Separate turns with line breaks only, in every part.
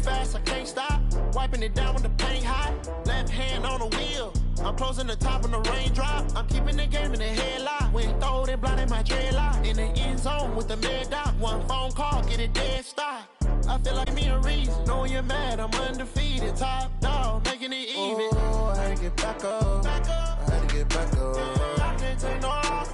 fast, I can't stop. Wiping it down when the paint hot. Left hand on the wheel. I'm closing the top when the raindrop. I'm keeping the game in the headlock. When throwed it blind in my dreadlock. In the end zone with the mad dot. One phone call, get it dead stop. I feel like me a reason. Knowing you're mad, I'm undefeated. Top dog, making it even.
Oh, I had to get back up. I had to get back up.
I can't take no off.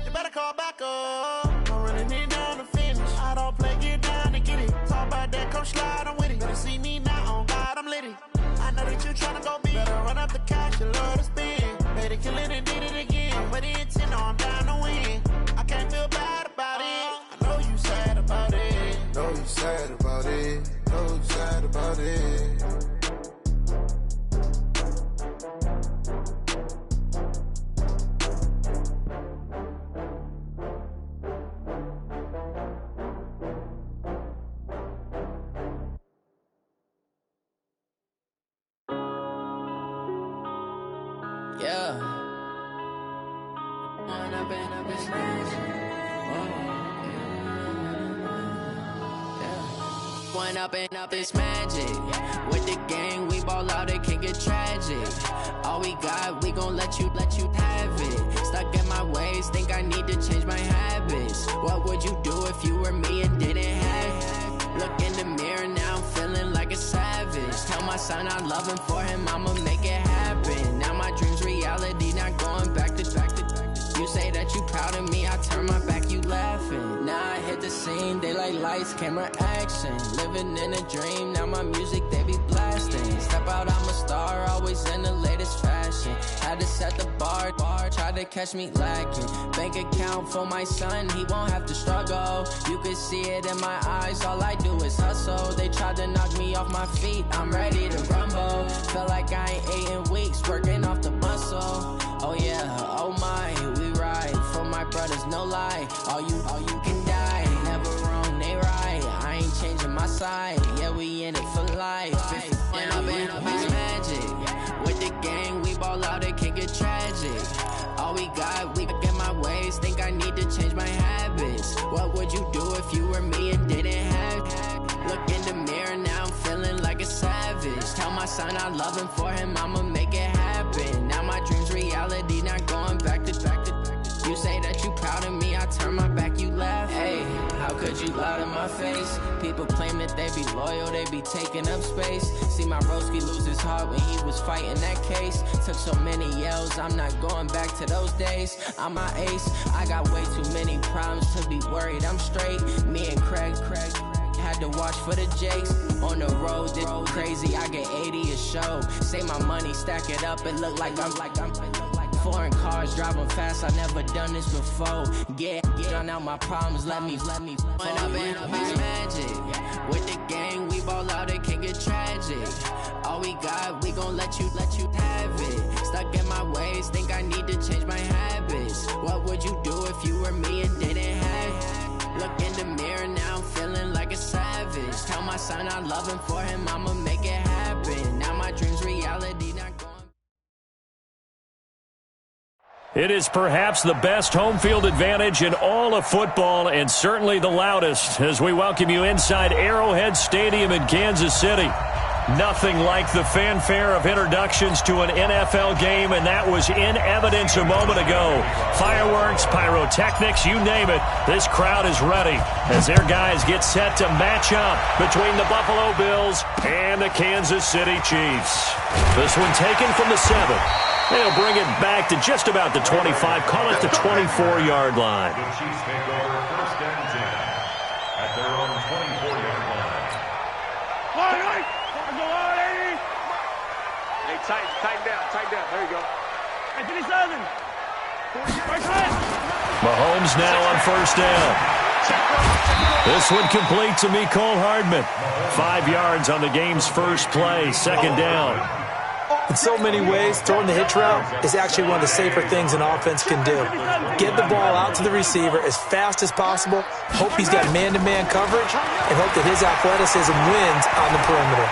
You better call back up. I'm running it down to finish. I don't play, get down to get it. Talk about that, come slide, I'm with it. Better see me now, on God, I'm litty. I know that you tryna go big. Better run up the cash, you love to spend. Better kill it and did it again. But the intent, I'm down to win. I can't feel bad about it. I know you sad about it.
Know you sad about it. Know you sad about it.
Yeah. One up and up is magic. With the gang, we ball out, it can get tragic. All we got, we gon' let you have it. Stuck in my ways, think I need to change my habits. What would you do if you were me and didn't have it? Look in the mirror, now I'm feeling like a savage. Tell my son I love him, for him I'ma make it happen. Now my dream's reality, not going back to. You say that you proud of me, I turn my back, you laughing. Now I hit the scene, they like lights, camera, action. Living in a dream, now my music, they be blasting. Step out, I'm a star, always in the latest fashion. Had to set the bar, try to catch me lacking. Bank account for my son, he won't have to struggle. You can see it in my eyes, all I do is hustle. They tried to knock me off my feet, I'm ready to rumble. Feel like I ain't ate in weeks, working off the muscle. Oh yeah, oh my, we ride for my brothers, no lie. All you can die, never wrong, they right. I ain't changing my side, yeah, we in it for life. When I've been up is magic. With the gang, we ball out, it can get tragic. All we got, we get my ways, think I need to change my habits. What would you do if you were me and didn't have it? Look in the mirror, now I'm feeling like a savage. Tell my son I love him, for him I'ma make it happen. Now my dream's reality, not going back to. You say that you proud of me, I turn my back, you laugh. Hey, how could you lie to my face? People claim that they be loyal, they be taking up space. See my broski lose his heart when he was fighting that case. Took so many yells, I'm not going back to those days. I'm my ace, I got way too many problems to be worried, I'm straight. Me and Craig had to watch for the Jakes. On the road, this crazy, I get 80 a show. Save my money, stack it up, it look like I'm foreign cars, driving fast, I never done this before. Get done out my problems, let me. When I've been up is magic. With the gang, we ball out, it can get tragic. All we got, we gon' let you have it. Stuck in my ways, think I need to change my habits. What would you do if you were me and didn't have it? Look in the mirror, now I'm feeling like a savage. Tell my son I love him, for him I'ma make it happen. Now my dream's reality, not going.
It is perhaps the best home field advantage in all of football, and certainly the loudest, as we welcome you inside Arrowhead Stadium in Kansas City. Nothing like the fanfare of introductions to an NFL game, and that was in evidence a moment ago. Fireworks, pyrotechnics, you name it, this crowd is ready as their guys get set to match up between the Buffalo Bills and the Kansas City Chiefs. This one taken from the 7. They'll bring it back to just about the 25, call it the 24-yard line.
The Chiefs take over first and 10 at their own 24-yard line.
Hey, tighten down. There you go. Hey, 57.
Mahomes now on first down. This one complete to Mecole Hardman. 5 yards on the game's first play, second down.
In so many ways, throwing the hitch route is actually one of the safer things an offense can do. Get the ball out to the receiver as fast as possible, hope he's got man-to-man coverage, and hope that his athleticism wins on the perimeter.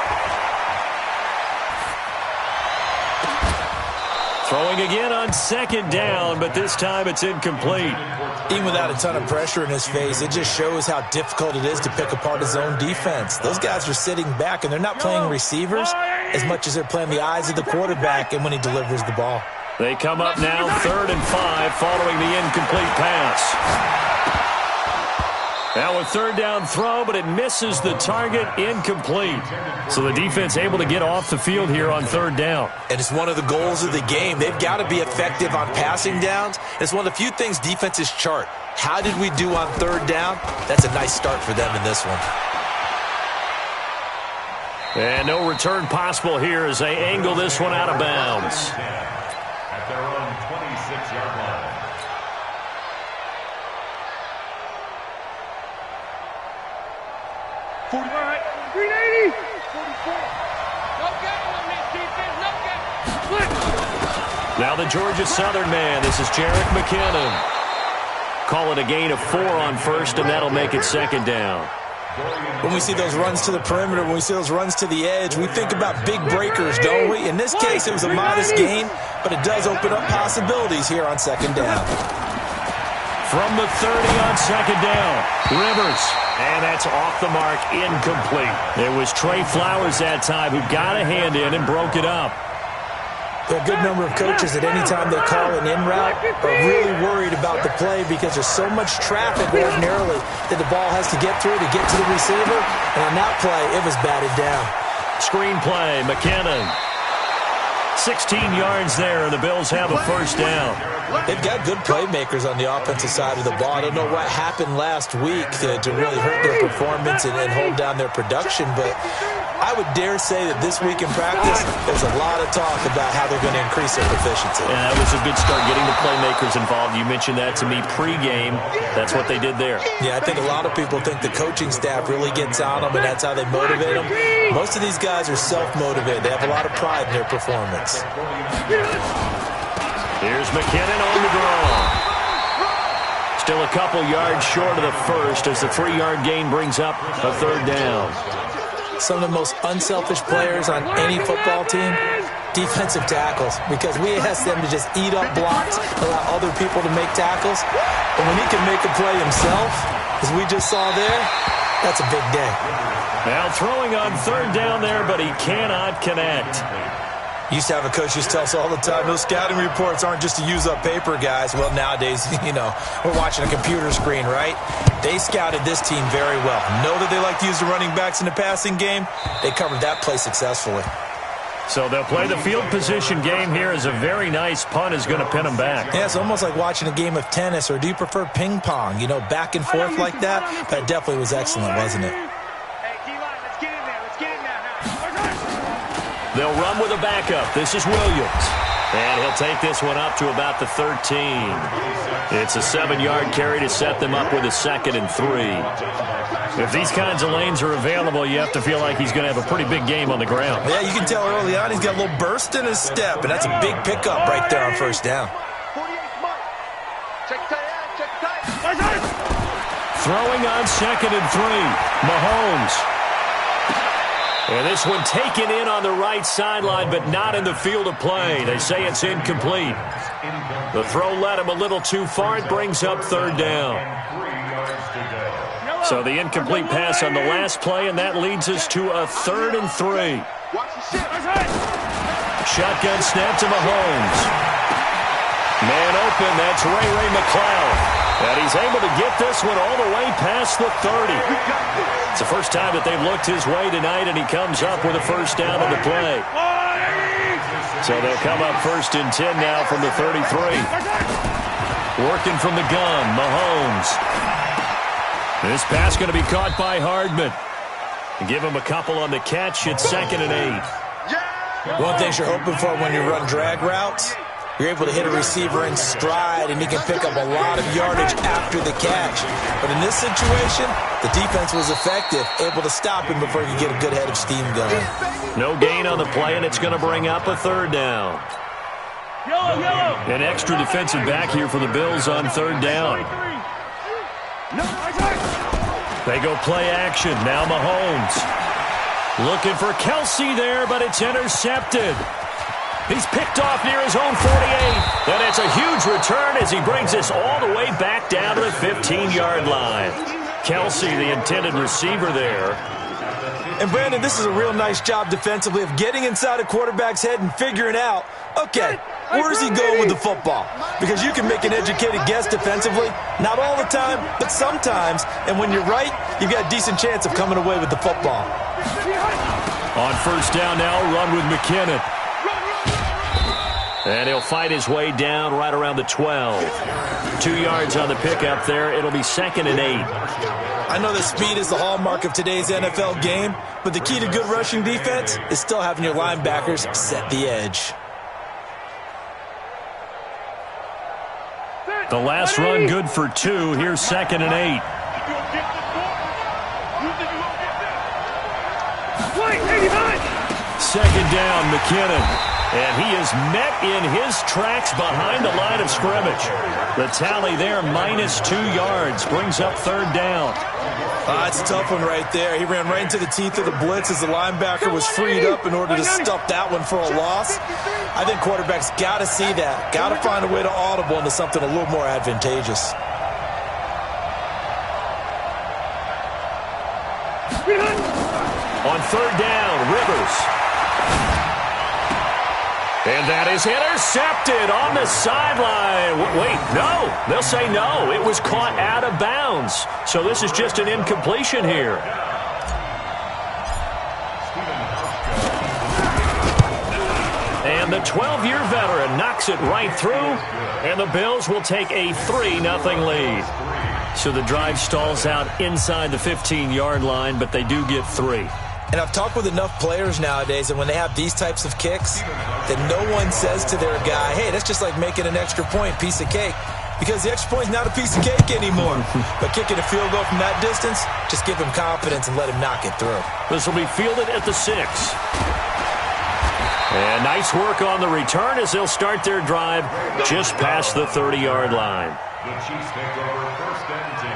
Throwing again on second down, but this time it's incomplete.
Even without a ton of pressure in his face, it just shows how difficult it is to pick apart his own defense. Those guys are sitting back, and they're not playing receivers as much as they're playing the eyes of the quarterback and when he delivers the ball.
They come up now 3rd and 5 following the incomplete pass. Now a 3rd down throw, but it misses the target, incomplete. So the defense able to get off the field here on 3rd down.
And it's one of the goals of the game. They've got to be effective on passing downs. It's one of the few things defenses chart. How did we do on 3rd down? That's a nice start for them in this one.
And no return possible here as they angle this one out of bounds.
At their own 26-yard line.
Now the Georgia Southern man. This is Jarek McKinnon. Call it a gain of 4 on 1st, and that'll make it 2nd down.
When we see those runs to the perimeter, when we see those runs to the edge, we think about big breakers, don't we? In this case, it was a modest gain, but it does open up possibilities here on 2nd down.
From the 30 on 2nd down, Rivers. And that's off the mark, incomplete. It was Trey Flowers that time who got a hand in and broke it up.
There are a good number of coaches that any time they call an in route are really worried about the play because there's so much traffic ordinarily that the ball has to get through to get to the receiver. And on that play, it was batted down.
Screen play, McKinnon. 16 yards there, and the Bills have a 1st down.
They've got good playmakers on the offensive side of the ball. I don't know what happened last week to really hurt their performance and hold down their production, but I would dare say that this week in practice, there's a lot of talk about how they're going to increase their proficiency.
Yeah, that was a good start, getting the playmakers involved. You mentioned that to me pregame. That's what they did there.
Yeah, I think a lot of people think the coaching staff really gets on them, and that's how they motivate them. Most of these guys are self-motivated. They have a lot of pride in their performance.
Here's McKinnon on the draw. Still a couple yards short of the 1st as the 3-yard gain brings up a 3rd down.
Some of the most unselfish players on any football team, defensive tackles, because we ask them to just eat up blocks, allow other people to make tackles. But when he can make a play himself, as we just saw there, that's a big day.
Now throwing on 3rd down there, but he cannot connect.
Used to have a coach who tells us all the time, those scouting reports aren't just to use up paper, guys. Well, nowadays, we're watching a computer screen, right? They scouted this team very well. Know that they like to use the running backs in the passing game. They covered that play successfully.
So they'll play the field position game here as a very nice punt is going to pin them back.
Yeah, it's almost like watching a game of tennis, or do you prefer ping pong? Back and forth like that? That definitely was excellent, wasn't it?
They'll run with a backup. This is Williams. And he'll take this one up to about the 13. It's a 7-yard carry to set them up with a 2nd and 3. If these kinds of lanes are available, you have to feel like he's going to have a pretty big game on the ground.
Yeah, you can tell early on he's got a little burst in his step, and that's a big pickup right there on 1st down.
Throwing on 2nd and 3. Mahomes. And this one taken in on the right sideline, but not in the field of play. They say it's incomplete. The throw led him a little too far. It brings up 3rd down. So the incomplete pass on the last play, and that leads us to a 3rd and 3. Shotgun snap to Mahomes. Man open, that's Ray McCloud. And he's able to get this one all the way past the 30. It's the first time that they've looked his way tonight, and he comes up with a 1st down on the play. So they'll come up 1st and 10 now from the 33. Working from the gun, Mahomes. This pass going to be caught by Hardman. Give him a couple on the catch. It's 2nd and 8.
One thing you're hoping for when you run drag routes, you're able to hit a receiver in stride, and he can pick up a lot of yardage after the catch. But in this situation, the defense was effective, able to stop him before he could get a good head of steam going.
No gain on the play, and it's going to bring up a 3rd down. An extra defensive back here for the Bills on 3rd down. They go play action. Now Mahomes. Looking for Kelsey there, but it's intercepted. He's picked off near his own 48. And it's a huge return as he brings this all the way back down to the 15-yard line. Kelsey, the intended receiver there.
And, Brandon, this is a real nice job defensively of getting inside a quarterback's head and figuring out, okay, where's he going with the football? Because you can make an educated guess defensively, not all the time, but sometimes. And when you're right, you've got a decent chance of coming away with the football.
On first down now, run with McKinnon. And he'll fight his way down right around the 12. 2 yards on the pickup there. It'll be 2nd and 8.
I know that speed is the hallmark of today's NFL game, but the key to good rushing defense is still having your linebackers set the edge.
The last run good for 2. Here's 2nd and 8. Second down, McKinnon. And he is met in his tracks behind the line of scrimmage. The tally there, -2 yards, brings up 3rd down.
It's a tough one right there. He ran right into the teeth of the blitz as the linebacker was freed up in order to stuff that one for a loss. I think quarterbacks got to see that. Got to find a way to audible into something a little more advantageous.
On 3rd down, Rivers. And that is intercepted on the sideline. Wait, no. They'll say no. It was caught out of bounds. So this is just an incompletion here. And the 12-year veteran knocks it right through. And the Bills will take a 3-0 lead. So the drive stalls out inside the 15-yard line, but they do get 3.
And I've talked with enough players nowadays, and when they have these types of kicks, that no one says to their guy, hey, that's just like making an extra point, piece of cake. Because the extra point is not a piece of cake anymore. But kicking a field goal from that distance, just give him confidence and let him knock it through.
This will be fielded at the 6. And nice work on the return as they'll start their drive just past the 30-yard line.
The Chiefs take over 1st and 10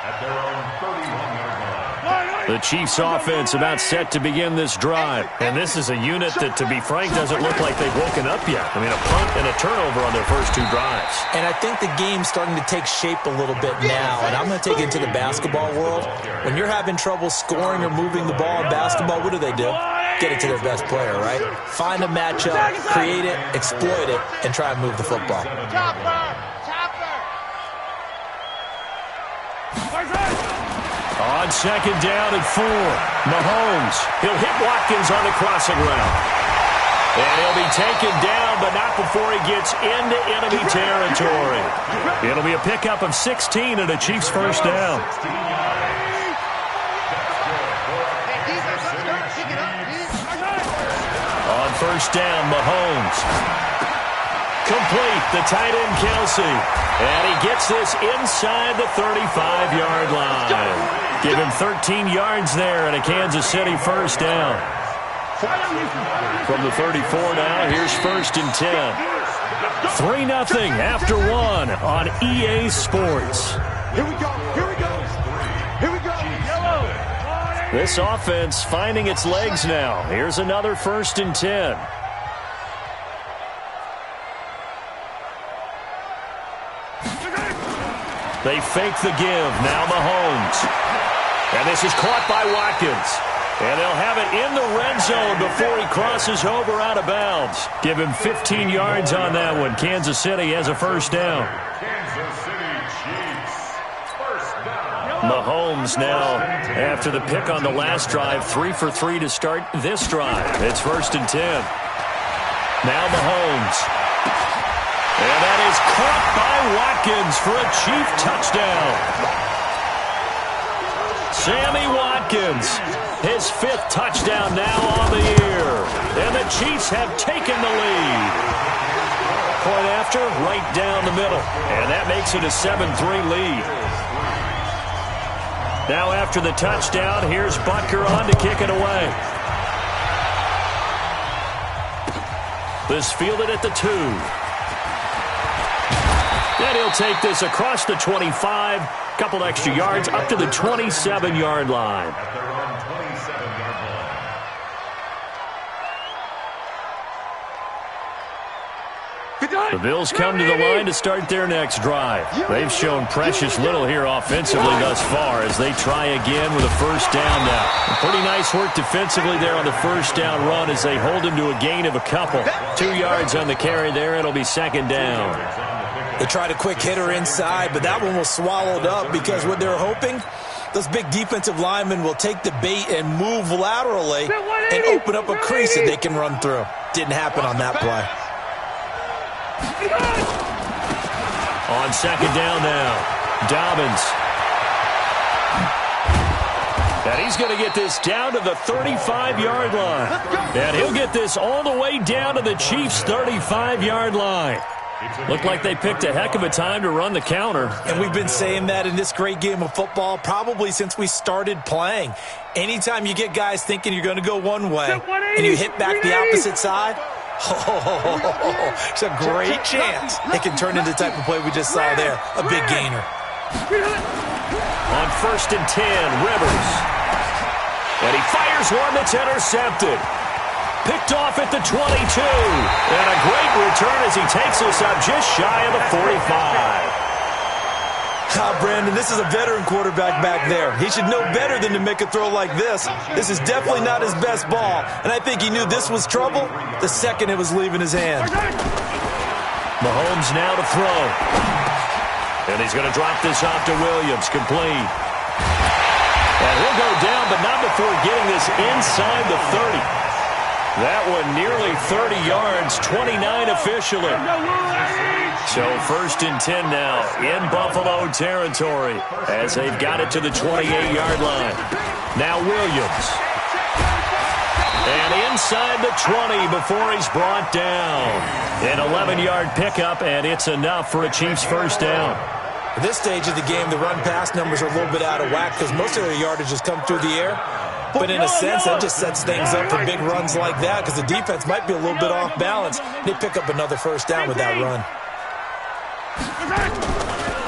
at their own 31-yard line.
The Chiefs offense about set to begin this drive. And this is a unit that, to be frank, doesn't look like they've woken up yet. I mean, a punt and a turnover on their first 2 drives.
And I think the game's starting to take shape a little bit now. And I'm going to take it into the basketball world. When you're having trouble scoring or moving the ball in basketball, what do? Get it to their best player, right? Find a matchup, create it, exploit it, and try and move the football.
On 2nd down and 4, Mahomes. He'll hit Watkins on the crossing route. And he'll be taken down, but not before he gets into enemy territory. It'll be a pickup of 16 and a Chiefs first down. On first down, Mahomes. Complete, the tight end Kelsey. And he gets this inside the 35-yard line. Give him 13 yards there and a Kansas City first down. From the 34 now, here's 1st and 10. 3-0 after 1 on EA Sports.
Here we go. Here we go. Here we go. Yellow.
This offense finding its legs now. Here's another 1st and 10. They fake the give. Now Mahomes. And this is caught by Watkins. And they'll have it in the red zone before he crosses over out of bounds. Give him 15 yards on that one. Kansas City has a first down.
Kansas City Chiefs, first down.
Mahomes now, after the pick on the last drive, 3 for 3 to start this drive. It's 1st and 10. Now Mahomes. And that is caught by Watkins for a Chief touchdown. Sammy Watkins, his 5th touchdown now on the year. And the Chiefs have taken the lead. Point after, right down the middle. And that makes it a 7-3 lead. Now after the touchdown, here's Butker on to kick it away. This fielded at the 2. And he'll take this across the 25. Couple extra yards up to the 27-yard line.
At their own 27-yard line.
The Bills come to the line to start their next drive. They've shown precious little here offensively thus far as they try again with a first down now. Pretty nice work defensively there on the first down run as they hold him to a gain of a couple. 2 yards on the carry there. It'll be second down.
They tried a quick hitter inside, but that one was swallowed up because what they're hoping, those big defensive linemen will take the bait and move laterally and open up a crease that they can run through. Didn't happen on that play.
On second down now, Dobbins. And he's going to get this down to the 35-yard line. And he'll get this all the way down to the Chiefs' 35-yard line. Looked like they picked a heck of a time to run the counter.
And we've been saying that in this great game of football probably since we started playing. Anytime you get guys thinking you're going to go one way and you hit back the opposite side, it's a great chance it can turn into the type of play we just saw there, a big gainer.
On first and 10, Rivers. And he fires one that's intercepted. Picked off at the 22. And a great return as he takes us up just shy of the 45.
Brandon, this is a veteran quarterback back there. He should know better than to make a throw like this. This is definitely not his best ball. And I think he knew this was trouble the second it was leaving his hand.
Mahomes now to throw. And he's going to drop this off to Williams, complete. And he'll go down, but not before getting this inside the 30. That one nearly 30 yards, 29 officially. So first and 10 now in Buffalo territory as they've got it to the 28-yard line. Now Williams. And inside the 20 before he's brought down. An 11-yard pickup, and it's enough for a Chiefs first down.
At this stage of the game, the run-pass numbers are a little bit out of whack because most of their yardage has come through the air. But in a sense, that just sets things up for big runs like that because the defense might be a little bit off balance. They pick up another first down with that run.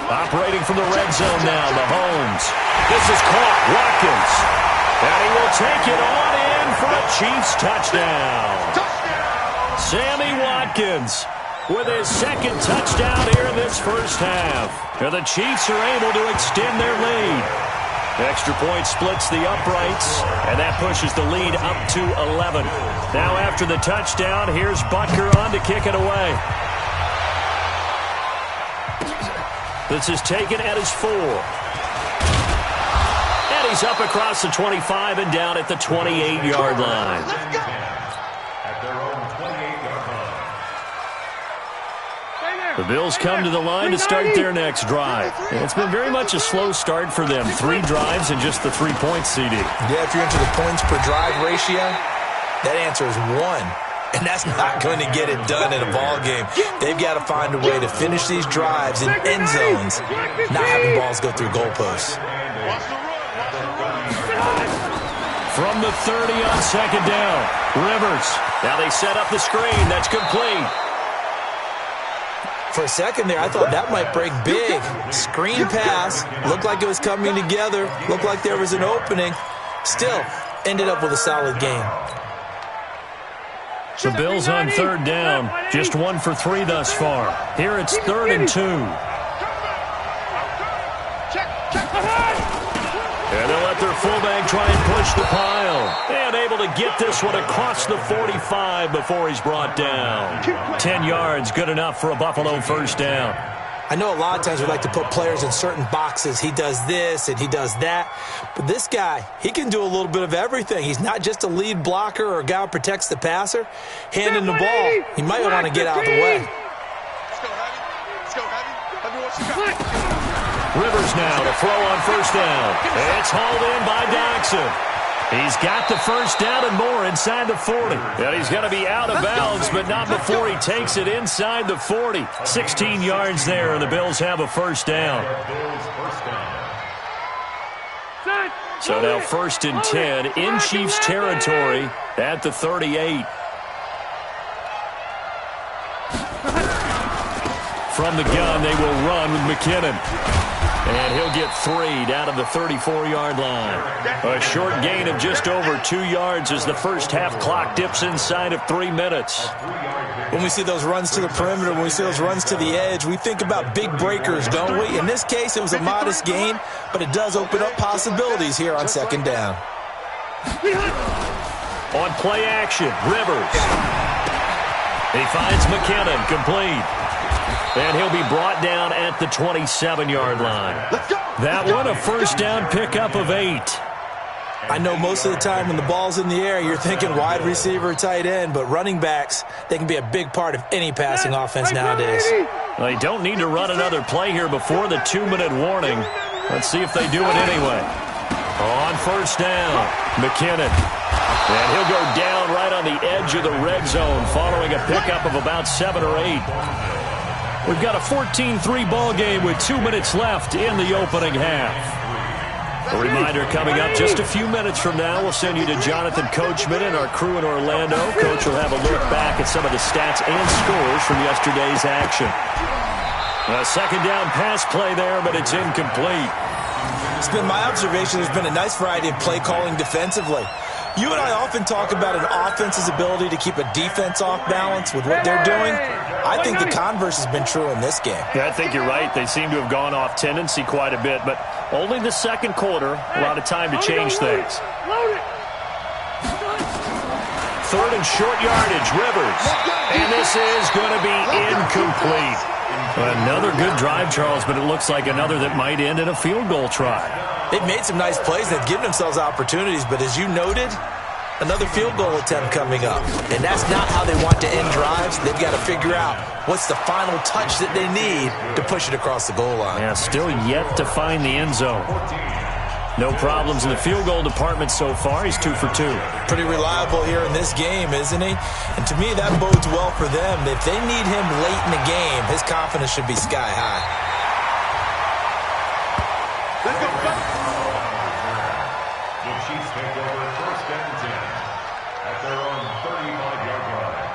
Operating from the red zone now, Mahomes. This is caught, Watkins. And he will take it on in for a Chiefs touchdown. Sammy Watkins with his second touchdown here in this first half. And the Chiefs are able to extend their lead. Extra point splits the uprights, and that pushes the lead up to 11. Now after the touchdown, here's Butker on to kick it away. This is taken at his 4. And he's up across the 25 and down at the 28-yard line. The Bills come to the line to start their next drive. And it's been very much a slow start for them. 3 drives and just the 3 points, CD.
Yeah, if you're into the points per drive ratio, that answer is 1. And that's not going to get it done in a ball game. They've got to find a way to finish these drives in end zones, not having balls go through goalposts.
From the 30 on second down, Rivers. Now they set up the screen. That's complete.
For a second there, I thought that might break big. Screen pass. Looked like it was coming together. Looked like there was an opening. Still, ended up with a solid game.
The Bills on third down. Just 1 for 3 thus far. Here it's 3rd and 2. And they'll let their fullback try and push the pile. And able to get this one across the 45 before he's brought down. 10 yards, good enough for a Buffalo first down.
I know a lot of times we like to put players in certain boxes. He does this and he does that. But this guy, he can do a little bit of everything. He's not just a lead blocker or a guy who protects the passer. Handing the ball, he might want to get out of the way.
Let's go, Heavy. Let's go, Heavy. Let me watch you got.
Rivers now to throw on first down. It's hauled in by Doxson. He's got the first down and more inside the 40. And he's going to be out of bounds, but not before he takes it inside the 40. 16 yards there, and the Bills have a first down. So now 1st and 10 in Chiefs territory at the 38. From the gun, they will run with McKinnon. And he'll get 3 down to the 34-yard line. A short gain of just over 2 yards as the first half clock dips inside of 3 minutes.
When we see those runs to the perimeter, when we see those runs to the edge, we think about big breakers, don't we? In this case, it was a modest gain, but it does open up possibilities here on second down.
On play action, Rivers. He finds McKinnon, complete. And he'll be brought down at the 27-yard line. That one, a first down pickup of 8.
I know most of the time when the ball's in the air, you're thinking wide receiver, tight end, but running backs, they can be a big part of any passing offense nowadays.
They don't need to run another play here before the 2-minute warning. Let's see if they do it anyway. On first down, McKinnon. And he'll go down right on the edge of the red zone following a pickup of about 7 or 8. We've got a 14-3 ball game with 2 minutes left in the opening half. A reminder coming up just a few minutes from now. We'll send you to Jonathan Coachman and our crew in Orlando. Coach will have a look back at some of the stats and scores from yesterday's action. A second down pass play there, but it's incomplete.
It's been my observation there's been a nice variety of play calling defensively. You and I often talk about an offense's ability to keep a defense off balance with what they're doing. I think the converse has been true in this game.
Yeah, I think you're right. They seem to have gone off tendency quite a bit, but only the second quarter, a lot of time to change things. Third and short yardage, Rivers. And this is going to be incomplete. Another good drive, Charles, but it looks like another that might end in a field goal try.
They've made some nice plays. They've given themselves opportunities, but as you noted, another field goal attempt coming up. And that's not how they want to end drives. They've got to figure out what's the final touch that they need to push it across the goal line.
Yeah, still yet to find the end zone. No problems in the field goal department so far. He's 2 for 2.
Pretty reliable here in this game, isn't he? And to me, that bodes well for them. If they need him late in the game, his confidence should be sky high.
The Chiefs take over first and 10 at their own 35-yard line.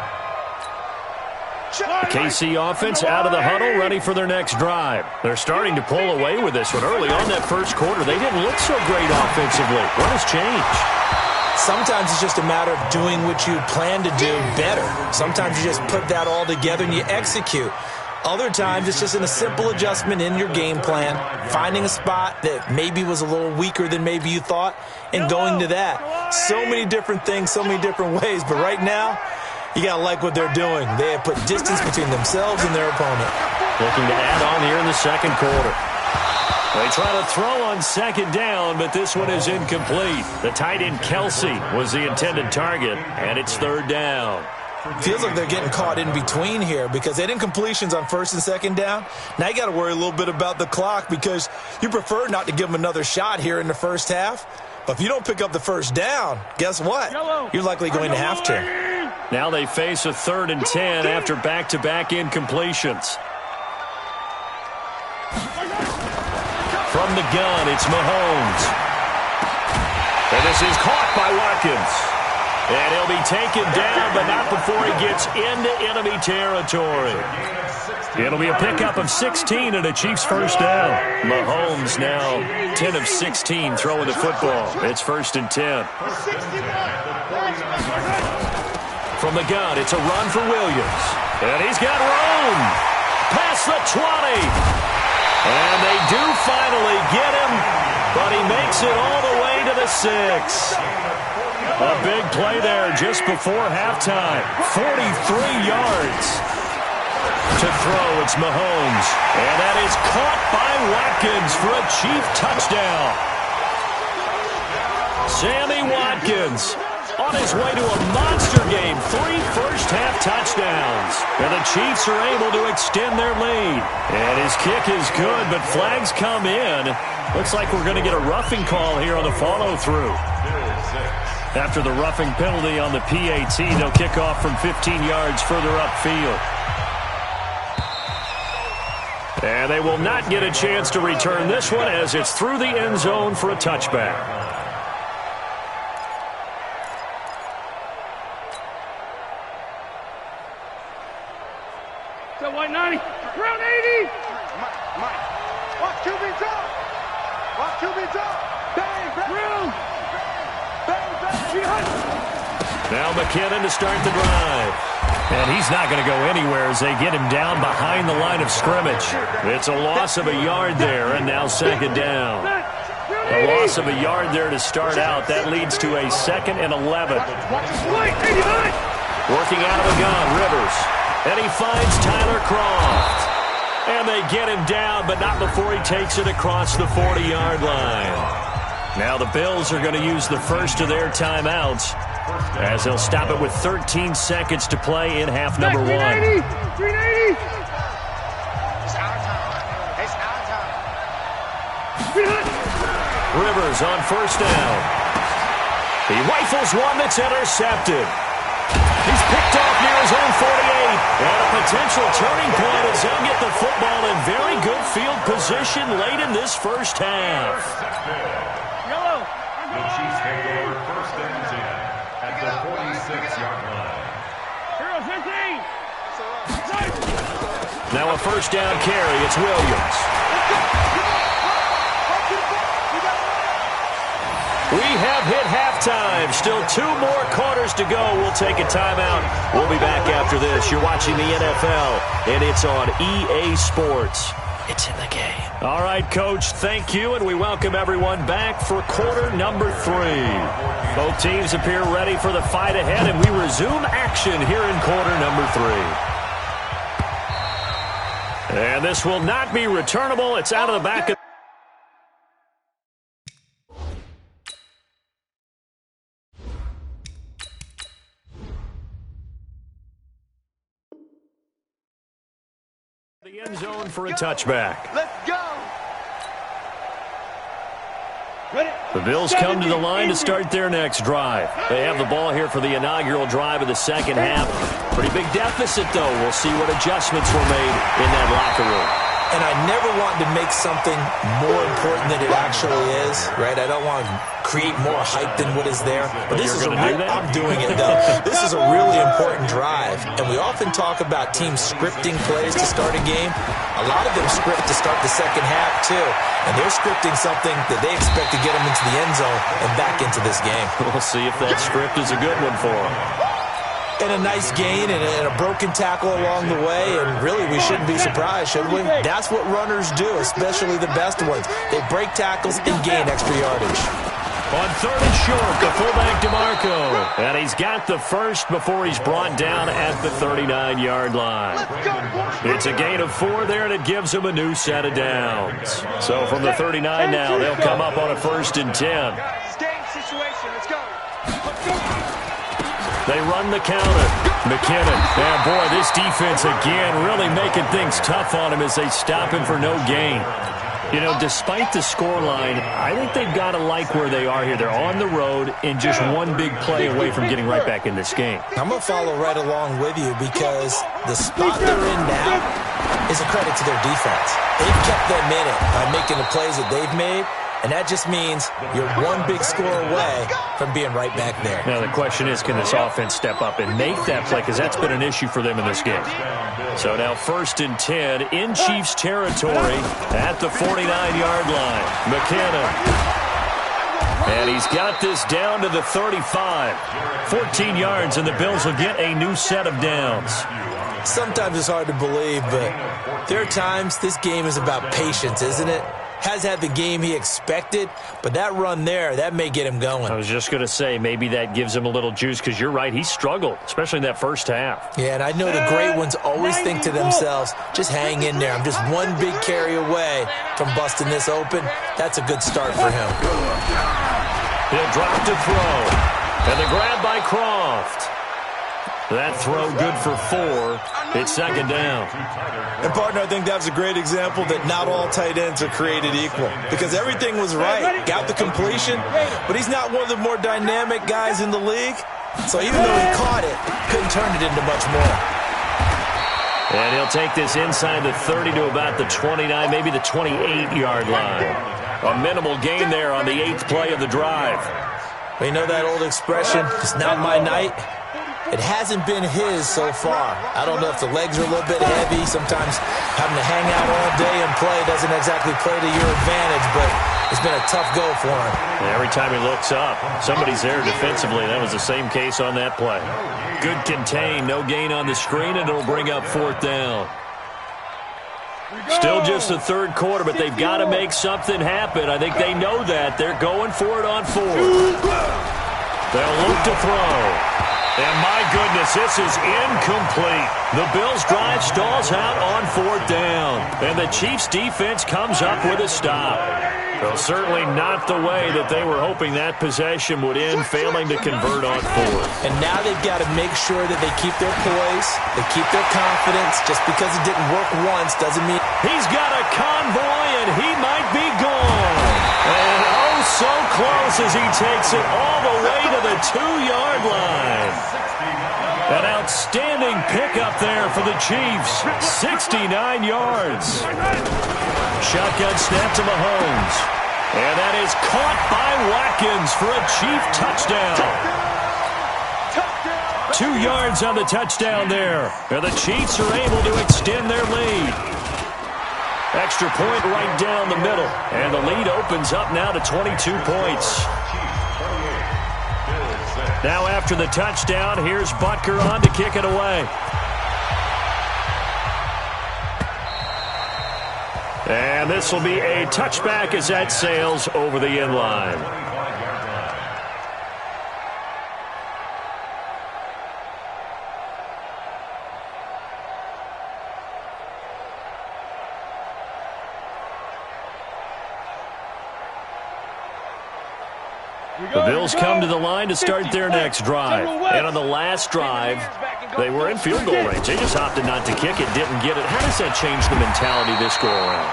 KC offense out of the huddle, ready for their next drive. They're starting to pull away with this one. Early on that first quarter, they didn't look so great offensively. What has changed?
Sometimes it's just a matter of doing what you plan to do better. Sometimes you just put that all together and you execute. Other times, it's just in a simple adjustment in your game plan, finding a spot that maybe was a little weaker than maybe you thought, and going to that. So many different things, so many different ways, but right now, you got to like what they're doing. They have put distance between themselves and their opponent.
Looking to add on here in the second quarter. They try to throw on second down, but this one is incomplete. The tight end Kelsey was the intended target, and it's third down.
Feels like they're getting caught in between here because they didn't completions on first and second down. Now you got to worry a little bit about the clock because you prefer not to give them another shot here in the first half. But if you don't pick up the first down, guess what? You're likely going to have to.
Now they face a 3rd and 10 after back-to-back incompletions. From the gun, it's Mahomes. And this is caught by Watkins. And he'll be taken down, but not before he gets into enemy territory. It'll be a pickup of 16 and a Chiefs first down. Mahomes now 10 of 16 throwing the football. It's 1st and 10. From the gun, it's a run for Williams. And he's got room. Past the 20. And they do finally get him, but he makes it all the way to the 6. A big play there just before halftime. 43 yards to throw. It's Mahomes. And that is caught by Watkins for a Chief touchdown. Sammy Watkins on his way to a monster game. 3 first-half touchdowns. And the Chiefs are able to extend their lead. And his kick is good, but flags come in. Looks like we're going to get a roughing call here on the follow-through. After the roughing penalty on the PAT, they'll kick off from 15 yards further upfield. And they will not get a chance to return this one as it's through the end zone for a touchback.
So 190, round 80.
McKinnon to start the drive. And he's not going to go anywhere as they get him down behind the line of scrimmage. It's a loss of a yard there, and now second down. A loss of a yard there to start out. That leads to a 2nd and 11. Working out of a gun, Rivers. And he finds Tyler Croft. And they get him down, but not before he takes it across the 40-yard line. Now the Bills are going to use the first of their timeouts as they'll stop it with 13 seconds to play in half number 1.
380!
Rivers on first down. He rifles one that's intercepted. He's picked off near his own 48. And a potential turning point as he'll get the football in very good field position late in this first half.
The Chiefs take over first and 10 at the 46-yard line.
Now a first down carry. It's Williams. We have hit halftime. Still 2 more quarters to go. We'll take a timeout. We'll be back after this. You're watching the NFL, and it's on EA Sports. It's in the game. All right, Coach, thank you, and we welcome everyone back for quarter number 3. Both teams appear ready for the fight ahead, and we resume action here in quarter number 3. And this will not be returnable. It's out of the back of the end zone for a touchback.
Let's go!
The Bills come to the line to start their next drive. They have the ball here for the inaugural drive of the second half. Pretty big deficit, though. We'll see what adjustments were made in that locker room.
And I never want to make something more important than it actually is, right? I don't want to create more hype than what is there. But this is I'm doing it, though. This is a really important drive. And we often talk about teams scripting plays to start a game. A lot of them script to start the second half, too. And they're scripting something that they expect to get them into the end zone and back into this game.
We'll see if that script is a good one for them.
And a nice gain and a broken tackle along the way, and really we shouldn't be surprised, should we? That's what runners do, especially the best ones. They break tackles and gain extra yardage.
On 3rd and short, the fullback DeMarco. And he's got the first before he's brought down at the 39-yard line. It's a gain of 4 there, and it gives him a new set of downs. So from the 39 now, they'll come up on a 1st and 10.
Game situation, let's go.
They run the counter. McKinnon. And, boy, this defense again really making things tough on him as they stop him for no gain. You know, despite the scoreline, I think they've got to like where they are here. They're on the road and just one big play away from getting right back in this game.
I'm going to follow right along with you because the spot they're in now is a credit to their defense. They've kept them in it by making the plays that they've made. And that just means you're one big score away from being right back there.
Now, the question is, can this offense step up and make that play? Because that's been an issue for them in this game. So now 1st and 10 in Chiefs territory at the 49-yard line. McKinnon. And he's got this down to the 35. 14 yards, and the Bills will get a new set of downs.
Sometimes it's hard to believe, but there are times this game is about patience, isn't it? Has had the game he expected, but that run there, that may get him going.
I was just going to say, maybe that gives him a little juice, because you're right, he struggled, especially in that first half.
Yeah, and I know the great ones always think to themselves, just hang in there. I'm just one big carry away from busting this open. That's a good start for him.
He'll drop to throw. And the grab by Croft. That throw good for 4. It's 2nd down.
And, partner, I think that was a great example that not all tight ends are created equal. Because everything was right. Got the completion, but he's not one of the more dynamic guys in the league. So even though he caught it, couldn't turn it into much more.
And he'll take this inside the 30 to about the 29, maybe the 28-yard line. A minimal gain there on the 8th play of the drive.
Well, you know that old expression, it's not my night. It hasn't been his so far. I don't know if the legs are a little bit heavy. Sometimes having to hang out all day and play doesn't exactly play to your advantage, but it's been a tough go for him.
Yeah, every time he looks up, somebody's there defensively. That was the same case on that play. Good contain, no gain on the screen, and it'll bring up 4th down. Still just the third quarter, but they've got to make something happen. I think they know that. They're going for it on 4th. They'll look to throw. And my goodness, this is incomplete. The Bills' drive stalls out on 4th down. And the Chiefs' defense comes up with a stop. Well, certainly not the way that they were hoping that possession would end, failing to convert on 4th.
And now they've got to make sure that they keep their poise, they keep their confidence. Just because it didn't work once doesn't mean...
He's got a convoy, and he might be gone. And oh, so close as he takes it all the way to the 2-yard line. An outstanding pickup there for the Chiefs. 69 yards. Shotgun snap to Mahomes. And that is caught by Watkins for a Chief touchdown. 2 yards on the touchdown there. And the Chiefs are able to extend their lead. Extra point right down the middle. And the lead opens up now to 22 points. Now after the touchdown, here's Butker on to kick it away. And this will be a touchback as that sails over the end line. The Bills come to the line to start their next drive. And on the last drive, they were in field goal range. They just opted not to kick it, didn't get it. How does that change the mentality this go around?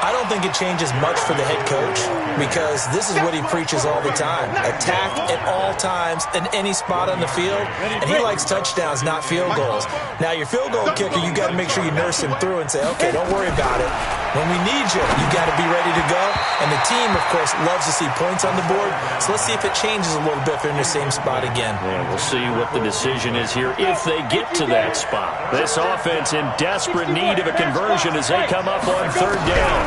I don't think it changes much for the head coach because this is what he preaches all the time. Attack at all times in any spot on the field, and he likes touchdowns, not field goals. Now, your field goal kicker, you got to make sure you nurse him through and say, okay, don't worry about it. When we need you, you got to be ready to go. And the team, of course, loves to see points on the board. So let's see if it changes a little bit if they're in the same spot again.
Yeah, we'll see what the decision is here if they get to that spot. This offense in desperate need of a conversion as they come up on 3rd down.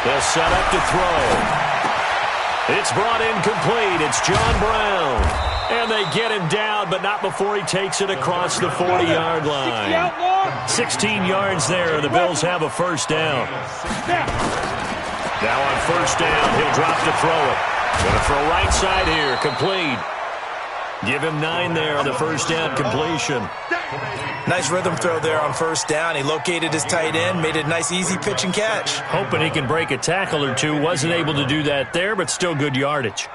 They'll set up to throw. It's brought in complete. It's John Brown. And they get him down, but not before he takes it across the 40-yard line. 16 yards there. The Bills have a 1st down. Now on 1st down, he'll drop to throw it. Going to throw right side here. Complete. Give him 9 there on the 1st down completion.
Nice rhythm throw there on 1st down. He located his tight end, made it a nice, easy pitch and catch.
Hoping he can break a tackle or two. Wasn't able to do that there, but still good yardage.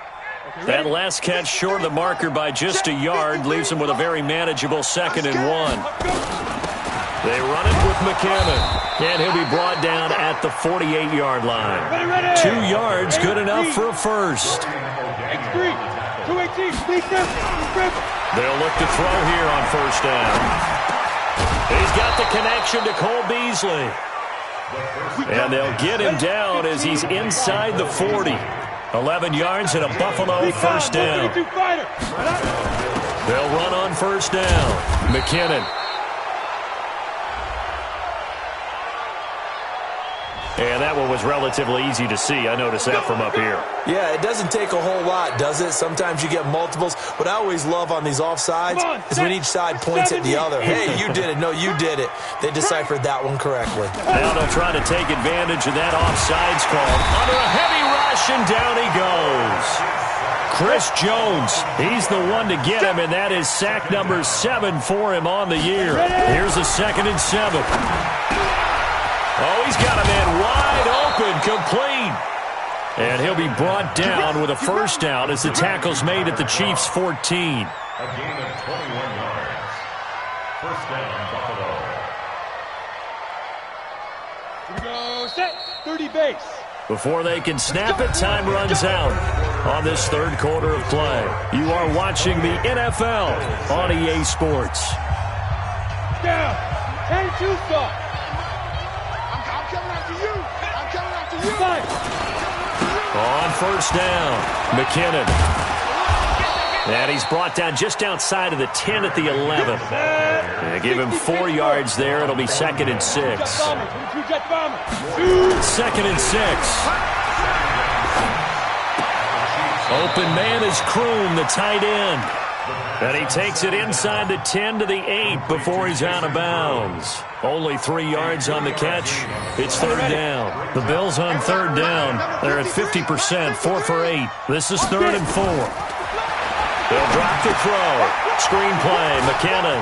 That last catch short of the marker by just a yard leaves him with a very manageable 2nd and 1. They run it with McKinnon, and he'll be brought down at the 48-yard line. 2 yards, good enough for a first. They'll look to throw here on 1st down. He's got the connection to Cole Beasley. And they'll get him down as he's inside the 40. 11 yards and a Buffalo 1st down. They'll run on 1st down. McKinnon. And that one was relatively easy to see. I noticed that from up here.
Yeah, it doesn't take a whole lot, does it? Sometimes you get multiples. What I always love on these offsides is when each side points at the other. Hey, you did it. No, you did it. They deciphered that one correctly.
Now they'll try to take advantage of that offsides call. Under a heavy rush, and down he goes. Chris Jones, he's the one to get him, and that is sack number 7 for him on the year. Here's a 2nd and 7. Oh, he's got a man wide open, complete. And he'll be brought down with a 1st down as the tackle's made at the Chiefs' 14.
A gain of 21 yards. 1st down, Buffalo.
Here we go, set, 30 base.
Before they can snap it, time runs out on this 3rd quarter of play. You are watching the NFL on EA Sports.
Down, 10-2 stop.
On 1st down, McKinnon. And he's brought down just outside of the 10 at the 11. They give him 4 yards there. It'll be 2nd and 6. 2nd and 6. Open man is Kroon, the tight end. And he takes it inside the 10 to the 8 before he's out of bounds. Only 3 yards on the catch. It's 3rd down. The Bills on 3rd down. They're at 50%, 4 for 8. This is 3rd and 4. They'll drop the throw. Screen play, McKinnon.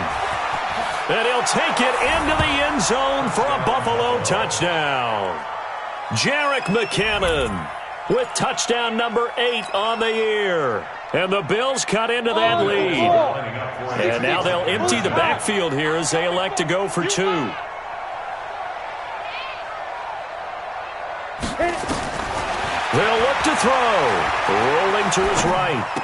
And he'll take it into the end zone for a Buffalo touchdown. Jerick McKinnon with touchdown number 8 on the year. And the Bills cut into that lead. And now they'll empty the backfield here as they elect to go for 2. They'll look to throw. Rolling to his right.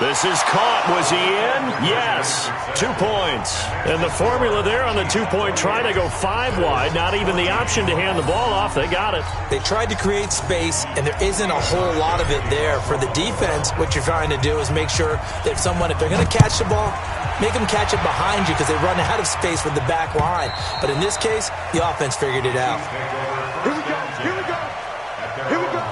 This is caught. Was he in? Yes. 2 points. And the formula there on the 2-point try to go 5 wide. Not even the option to hand the ball off. They got it.
They tried to create space, and there isn't a whole lot of it there. For the defense, what you're trying to do is make sure that if they're going to catch the ball, make them catch it behind you because they run out of space with the back line. But in this case, the offense figured it out.
Here we go. Here we go. Here we go.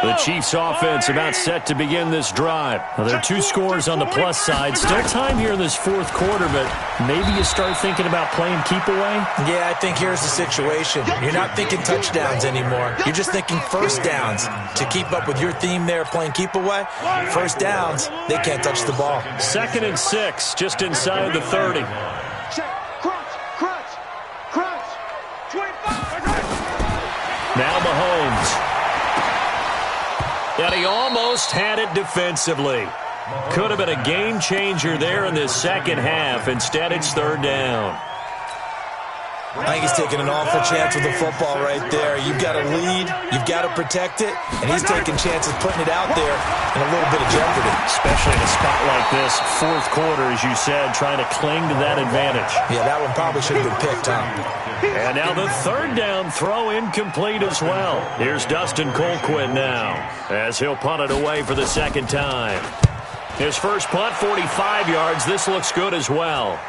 The Chiefs offense about set to begin this drive. Well, there are 2 scores on the plus side. Still time here in this 4th quarter, but maybe you start thinking about playing keep away?
Yeah, I think here's the situation. You're not thinking touchdowns anymore. You're just thinking first downs. To keep up with your theme there, playing keep away, first downs, they can't touch the ball.
2nd and 6, just inside the 30. Now Mahomes. And he almost had it defensively. Could have been a game changer there in this second half. Instead, it's 3rd down.
I think he's taking an awful chance with the football right there. You've got to lead, you've got to protect it, and he's taking chances putting it out there in a little bit of jeopardy.
Especially in a spot like this, 4th quarter, as you said, trying to cling to that advantage.
Yeah, that one probably should have been picked, huh?
And now the 3rd down throw incomplete as well. Here's Dustin Colquitt now, as he'll punt it away for the 2nd time. His first punt, 45 yards. This looks good as well.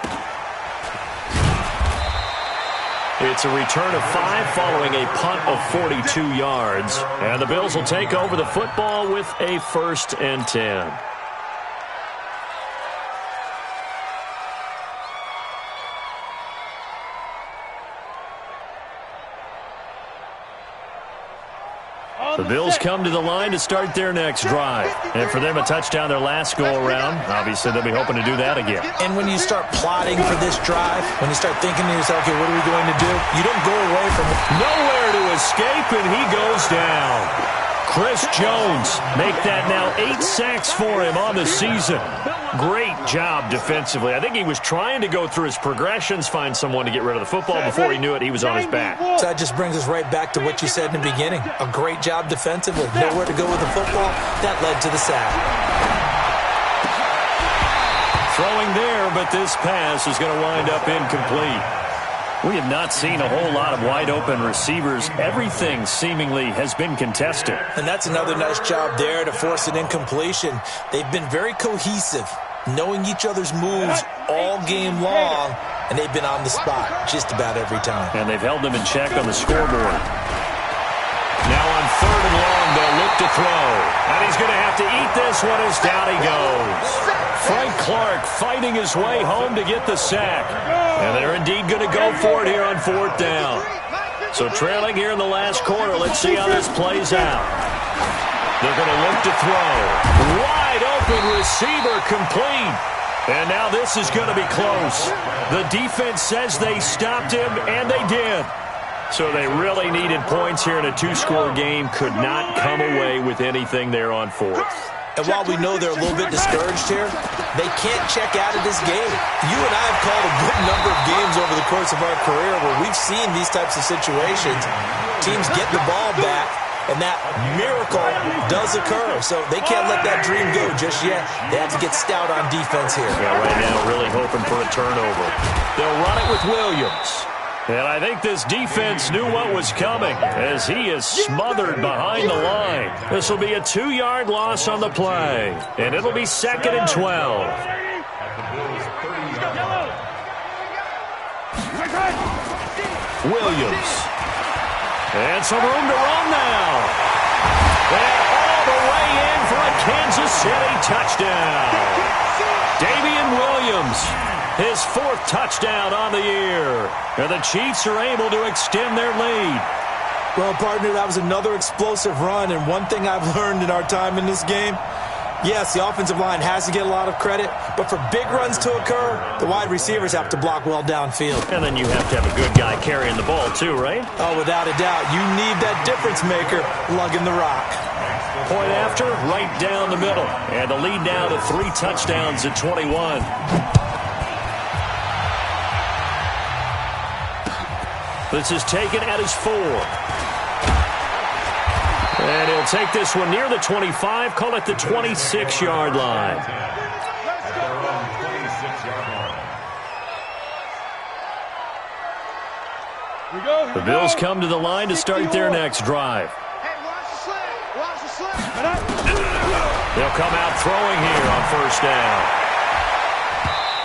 It's a return of 5 following a punt of 42 yards. And the Bills will take over the football with a 1st and 10. The Bills come to the line to start their next drive. And for them, a touchdown their last go-around. Obviously, they'll be hoping to do that again.
And when you start plotting for this drive, when you start thinking to yourself, okay, what are we going to do? You don't go away from it.
Nowhere to escape, and he goes down. Chris Jones make that now 8 sacks for him on the season. Great job defensively. I think he was trying to go through his progressions, find someone to get rid of the football. Before he knew it, he was on his back.
So that just brings us right back to what you said in the beginning. A great job defensively. Nowhere to go with the football. That led to the sack.
Throwing there, but this pass is going to wind up incomplete. We have not seen a whole lot of wide-open receivers. Everything seemingly has been contested.
And that's another nice job there to force an incompletion. They've been very cohesive, knowing each other's moves all game long, and they've been on the spot just about every time.
And they've held them in check on the scoreboard. Now on 3rd and long, they'll look to throw. And he's going to have to eat this one as down he goes. Frank Clark fighting his way home to get the sack. And they're indeed going to go for it here on 4th down. So trailing here in the last quarter, let's see how this plays out. They're going to look to throw. Wide open receiver complete. And now this is going to be close. The defense says they stopped him, and they did. So they really needed points here in a 2-score game. Could not come away with anything there on 4th.
And while we know they're a little bit discouraged here, they can't check out of this game. You and I have called a good number of games over the course of our career where we've seen these types of situations. Teams get the ball back, and that miracle does occur. So they can't let that dream go just yet. They have to get stout on defense here.
Yeah, right now really hoping for a turnover. They'll run it with Williams. And I think this defense knew what was coming as he is smothered behind the line. This will be a 2-yard loss on the play, and it'll be 2nd and 12. Williams. And some room to run now. And all the way in for a Kansas City touchdown. Damian Williams, his 4th touchdown on the year. And the Chiefs are able to extend their lead.
Well, partner, that was another explosive run, and one thing I've learned in our time in this game, yes, the offensive line has to get a lot of credit, but for big runs to occur, the wide receivers have to block well downfield.
And then you have to have a good guy carrying the ball too, right?
Oh, without a doubt. You need that difference maker lugging the rock.
Point after, right down the middle. And the lead now to 3 touchdowns at 21. This is taken at his 4. And he'll take this one near the 25, call it the 26-yard line. The Bills come to the line to start their next drive. They'll come out throwing here on 1st down.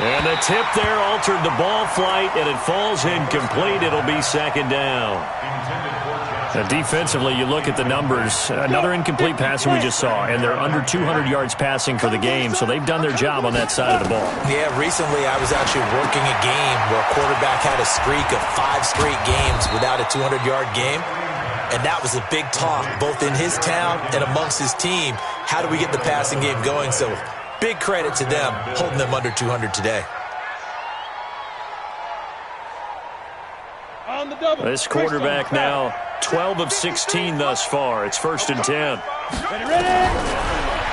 And the tip there altered the ball flight, and it falls incomplete. It'll be 2nd down. Now, defensively, you look at the numbers. Another incomplete pass we just saw, and they're under 200 yards passing for the game, so they've done their job on that side of the ball.
Yeah, recently I was actually working a game where a quarterback had a streak of 5 straight games without a 200-yard game, and that was a big talk, both in his town and amongst his team. How do we get the passing game going? So big credit to them, holding them under 200 today.
This quarterback now 12 of 16 thus far. It's 1st and 10.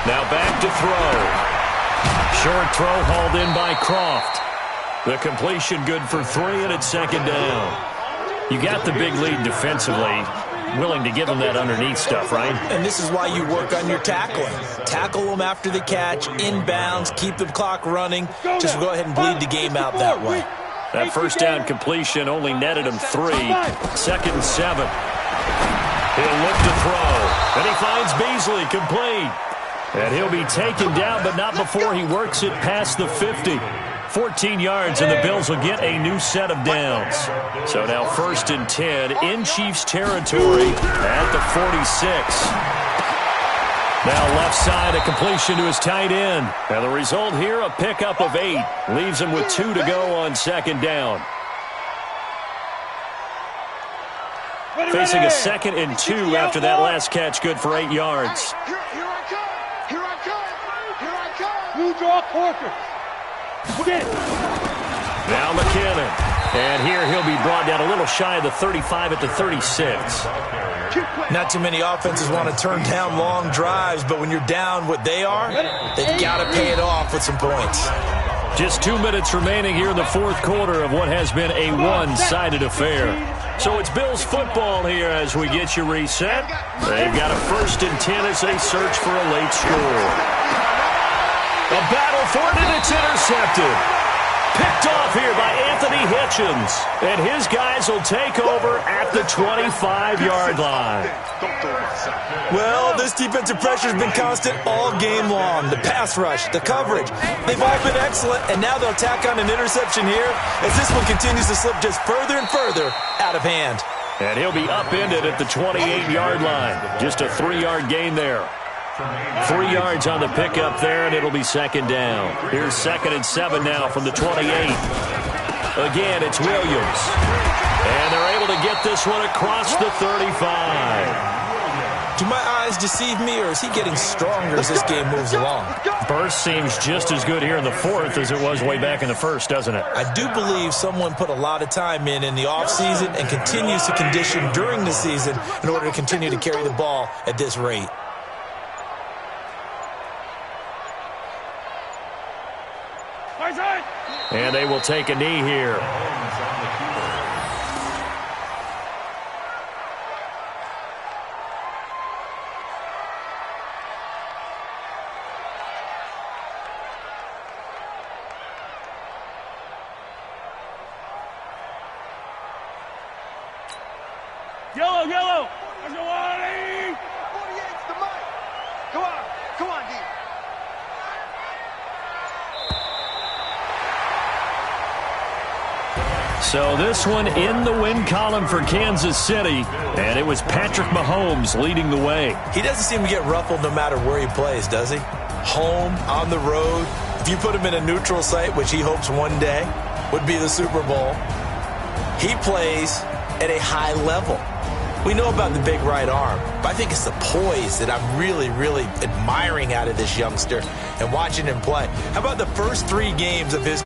Now back to throw. Short throw hauled in by Croft. The completion good for 3, and it's 2nd down. You got the big lead defensively. Willing to give them that underneath stuff, right?
And this is why you work on your tackling. Tackle them after the catch, inbounds, keep the clock running. Just go ahead and bleed the game out that way.
That 1st down completion only netted him 3. 2nd and 7. He'll look to throw. And he finds Beasley complete. And he'll be taken down, but not before he works it past the 50. 14 yards, and the Bills will get a new set of downs. So now 1st and 10 in Chiefs territory at the 46. Now left side, a completion to his tight end. And the result here, a pickup of 8. Leaves him with 2 to go on 2nd down. Facing a 2nd and 2 after that last catch, good for 8 yards.
Here I come. Here I come. Here I come. You draw Corker.
Now McKinnon. And here he'll be brought down a little shy of the 35 at the 36.
Not too many offenses want to turn down long drives, but when you're down what they are, they've got to pay it off with some points.
Just 2 minutes remaining here in the 4th quarter of what has been a one-sided affair. So it's Bills football here as we get you reset. They've got a 1st and 10 as they search for a late score. A battle for it, and it's intercepted. Picked off here by Anthony Hitchens. And his guys will take over at the 25-yard line.
Well, this defensive pressure has been constant all game long. The pass rush, the coverage, they've all been excellent, and now they'll tack on an interception here as this one continues to slip just further and further out of hand.
And he'll be upended at the 28-yard line. Just a 3-yard gain there. 3 yards on the pickup there, and it'll be 2nd down. Here's 2nd and 7 now from the 28. Again, it's Williams. And they're able to get this one across the 35.
Do my eyes deceive me, or is he getting stronger as this game moves along?
Burst seems just as good here in the 4th as it was way back in the 1st, doesn't it?
I do believe someone put a lot of time in the offseason and continues to condition during the season in order to continue to carry the ball at this rate.
And they will take a knee here.
Yellow, yellow. There's no warning. 48's the mic. Come on, D.
So this one in the win column for Kansas City, and it was Patrick Mahomes leading the way.
He doesn't seem to get ruffled no matter where he plays, does he? Home, on the road. If you put him in a neutral site, which he hopes one day would be the Super Bowl, he plays at a high level. We know about the big right arm, but I think it's the poise that I'm really, really admiring out of this youngster and watching him play. How about the first 3 games of his